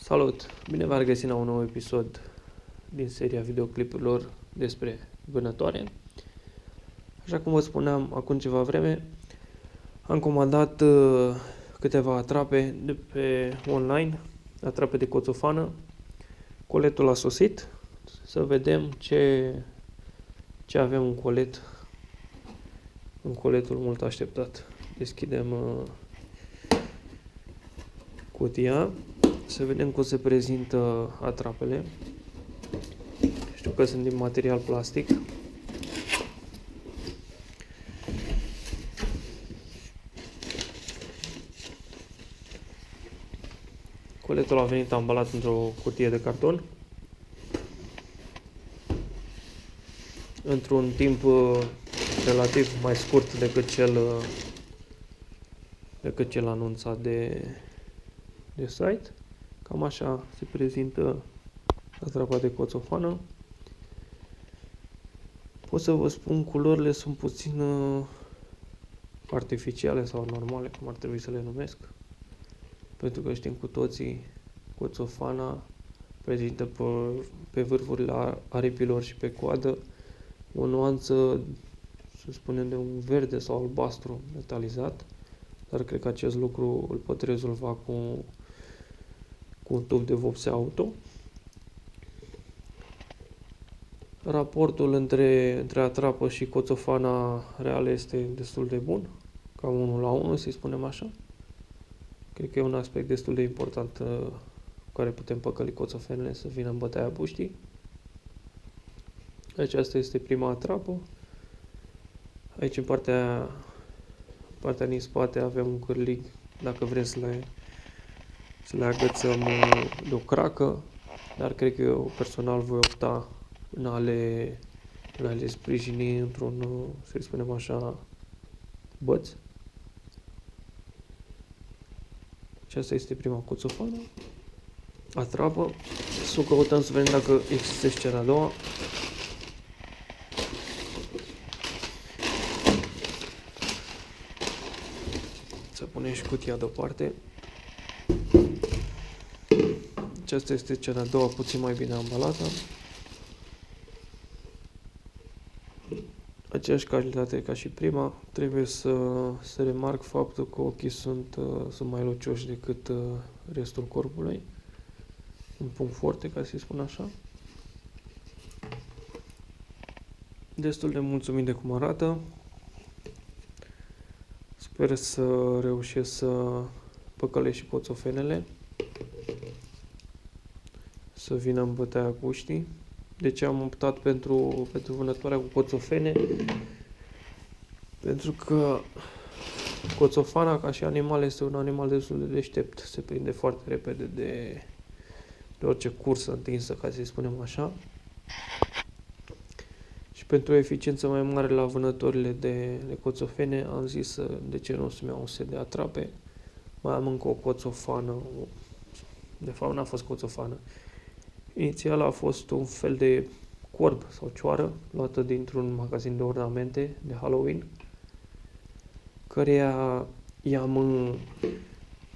Salut! Bine v-am regăsit la un nou episod din seria videoclipurilor despre vânătoare. Așa cum vă spuneam acum ceva vreme, am comandat câteva atrape de pe online, atrape de coțofană. Coletul a sosit, să vedem ce avem în colet, în coletul mult așteptat. Deschidem cutia. Să vedem cum se prezintă atrapele. Știu că sunt din material plastic. Coletul a venit ambalat într-o cutie de carton. Într-un timp relativ mai scurt decât cel anunțat de site. Cam așa se prezintă atrapa de coțofană. Pot să vă spun, culorile sunt puțin artificiale sau normale, cum ar trebui să le numesc. Pentru că știm cu toții, coțofana prezintă pe vârfurile aripilor și pe coadă o nuanță, să spunem, de un verde sau albastru metalizat. Dar cred că acest lucru îl pot rezolva cu un tub de vopsea auto. Raportul între atrapă și coțofana reală este destul de bun, cam 1 la 1, să-i spunem așa. Cred că e un aspect destul de important cu care putem păcăli coțofenele să vină în bătaia puștii. Aceasta este prima atrapă. Aici, în partea din spate, avem un cârlig, dacă vrem să le agățăm de o cracă, dar cred că eu personal voi opta în a le sprijini într-un, să-i spunem așa, băț. Aceasta este prima coțofană, atrapă. Să o căutăm să vedem dacă există și cea a doua. Să punem și cutia deoparte. Aceasta este cea de-a doua, puțin mai bine ambalată. Aceeași calitate ca și prima. Trebuie să remarc faptul că ochii sunt mai lucioși decât restul corpului. Un punct foarte, ca să-i spun așa. Destul de mulțumit de cum arată. Sper să reușesc să păcălesc și coțofenele, să vină în bătaia puștii. De ce am optat pentru vânătoarea cu coțofene? Pentru că coțofana, ca și animal, este un animal destul de deștept. Se prinde foarte repede de orice cursă întinsă, ca să-i spunem așa. Și pentru o eficiență mai mare la vânătorile de coțofene, am zis de ce nu să-mi iau un set de atrape. Mai am încă o coțofană. De fapt, n-a fost coțofană. Inițial a fost un fel de corb sau cioară luată dintr-un magazin de ornamente de Halloween, căreia i-am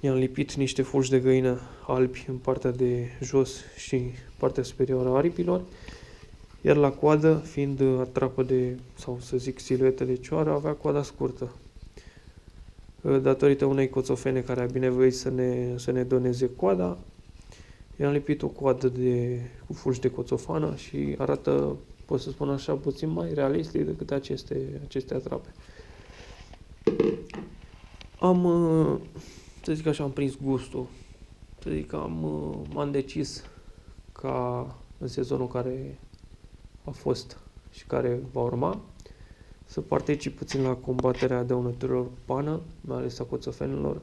lipit niște fulgi de găină albi în partea de jos și partea superioară a aripilor, iar la coadă, fiind atrapă sau să zic siluetă de cioară, avea coada scurtă. Datorită unei coțofene care a binevoit să ne doneze coada, i-am lipit o coadă cu fulgi de coțofană și arată, pot să spun așa, puțin mai realistic decât aceste atrape. Să zic așa, am prins gustul. Să zic că m-am decis ca în sezonul care a fost și care va urma să particip puțin la combaterea dăunătorilor cu pană, mai ales a coțofenelor,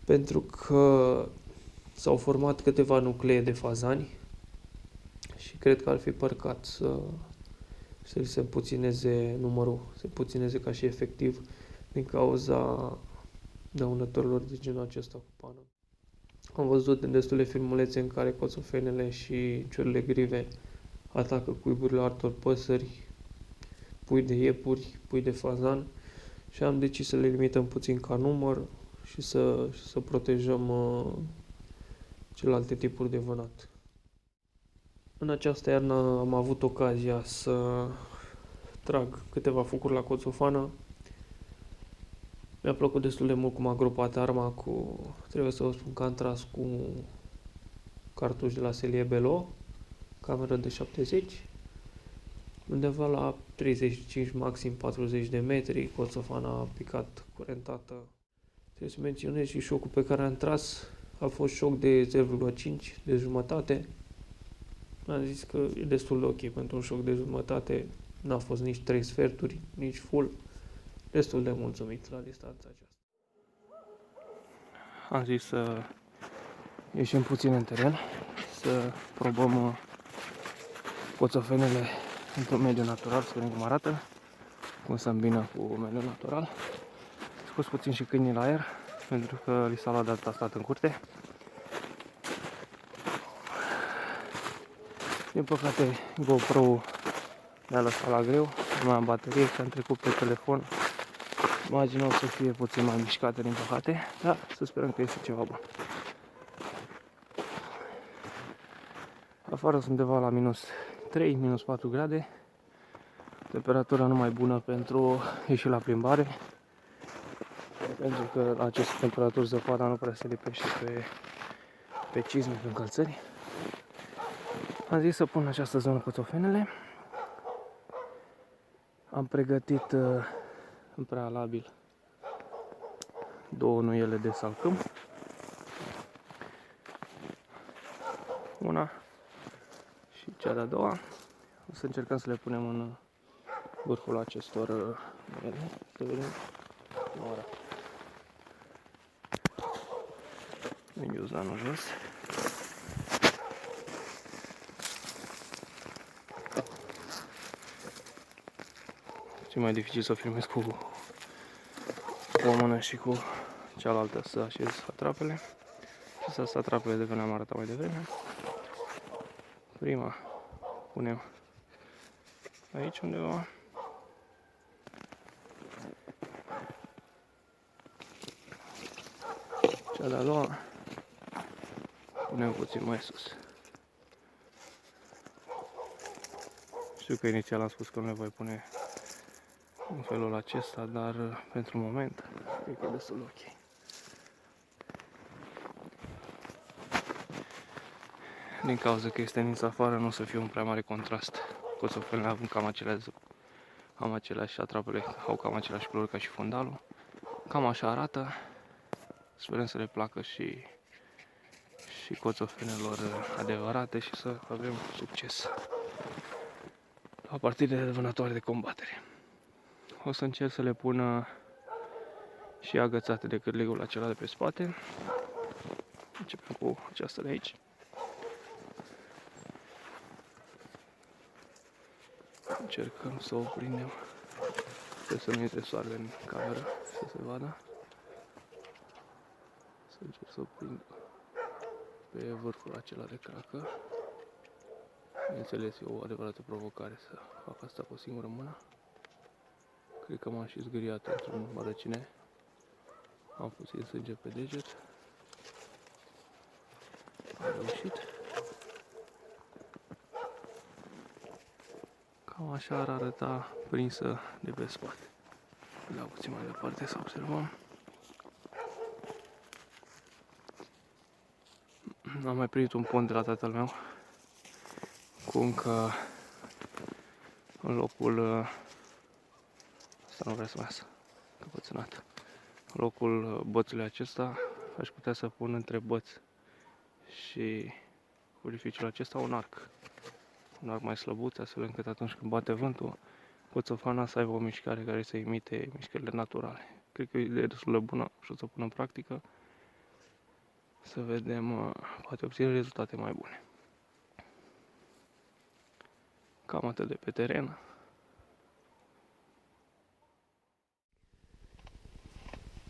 pentru că s-au format câteva nuclee de fazani și cred că ar fi păcat să se împuțineze numărul, se împuțineze ca și efectiv din cauza dăunătorilor de genul acesta cu pană. Am văzut în destule filmulețe în care coțofenele și ciorile grive atacă cuiburile altor păsări, pui de iepuri, pui de fazan, și am decis să le limităm puțin ca număr și să protejăm celelalte tipuri de vânat. În această iarnă am avut ocazia să trag câteva focuri la coțofană. Mi-a plăcut destul de mult cum a gropat arma trebuie să vă spun că am tras cu cartuș de la serie Belo, cameră de 70, undeva la 35, maxim 40 de metri, coțofana a picat curentată. Trebuie să menționez și șocul pe care am tras, a fost șoc de 0,5, de jumătate. Am zis că e destul de ok pentru un șoc de jumătate, n-a fost nici 3 sferturi, nici full, destul de mulțumit la distanța aceasta. Am zis să ieșim puțin în teren, să probăm coțofenele într-un mediu natural, să vedem cum arată, cum se îmbină cu mediul natural. Scos puțin și câinii la aer, pentru că li s-a luat de a stat în curte. Din păcate, GoPro mi-a lăsat la greu, nu mai am baterie și am trecut pe telefon. Imaginea o să fie puțin mai mișcată, din păcate, dar să sperăm că este ceva bun. Afară sunt undeva la minus 3, minus 4 grade. Temperatura nu mai bună pentru ieși la plimbare, pentru că la aceste temperaturi zăpada nu prea se lipește pe cizme, pe încălțări. Am zis să pun în această zonă coțofenele. Am pregătit în prealabil 2 nuiele de salcâm. Una și cea de-a doua. O să încercăm să le punem în vârful acestor nuiele. Să vedem cum arată. Ghiuzdanul jos. Ce mai dificil să filmez cu o mână și cu cealaltă să așez atrapele. Și să atrapele de când am arătat mai devreme. Prima punem aici undeva. Cea de-a doua punem puțin mai sus. Știu că inițial am spus că nu le voi pune în felul acesta, dar pentru moment cred că e destul de ok. Din cauza că este nins afară, nu o să fie un prea mare contrast. Coțofenele având cam aceleași atrapele, au cam aceleași culori ca și fundalul. Cam așa arată. Sperăm să le placă și coțofenelor adevărate și să avem succes la partidele de vânătoare de combatere. O să încerc să le pun și agățate de cârligul acela de pe spate. Începem cu aceasta de aici. Încercăm să o prindem. Trebuie să nu intre soarele în cameră, să se vadă. Să încerc să o prind pe vârful acela de cracă. Bineînțeles, e o adevărată provocare să fac asta cu o singură mână. Cred că m-am și zgâriat într-un mărăcine. Am puțin sânge pe deget. Am reușit. Cam așa ar arăta prinsă de pe spate. La puțin mai departe să observăm. Am mai primit un pont de la tatăl meu cu încă în locul asta nu vrea să mai iasă căpățânat. În locul bățului acesta aș putea să pun între băț și orificiul acesta un arc mai slăbuț, astfel încât atunci când bate vântul, coțofana să aibă o mișcare care să imite mișcările naturale. Cred că e o idee destul de bună și o să o pun în practică. Să vedem, poate obține rezultate mai bune. Cam atât de pe teren.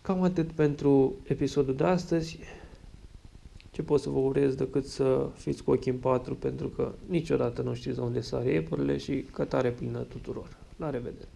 Cam atât pentru episodul de astăzi. Ce pot să vă urez decât să fiți cu ochii în patru, pentru că niciodată nu știți unde sare iepurile și cătare plină tuturor. La revedere!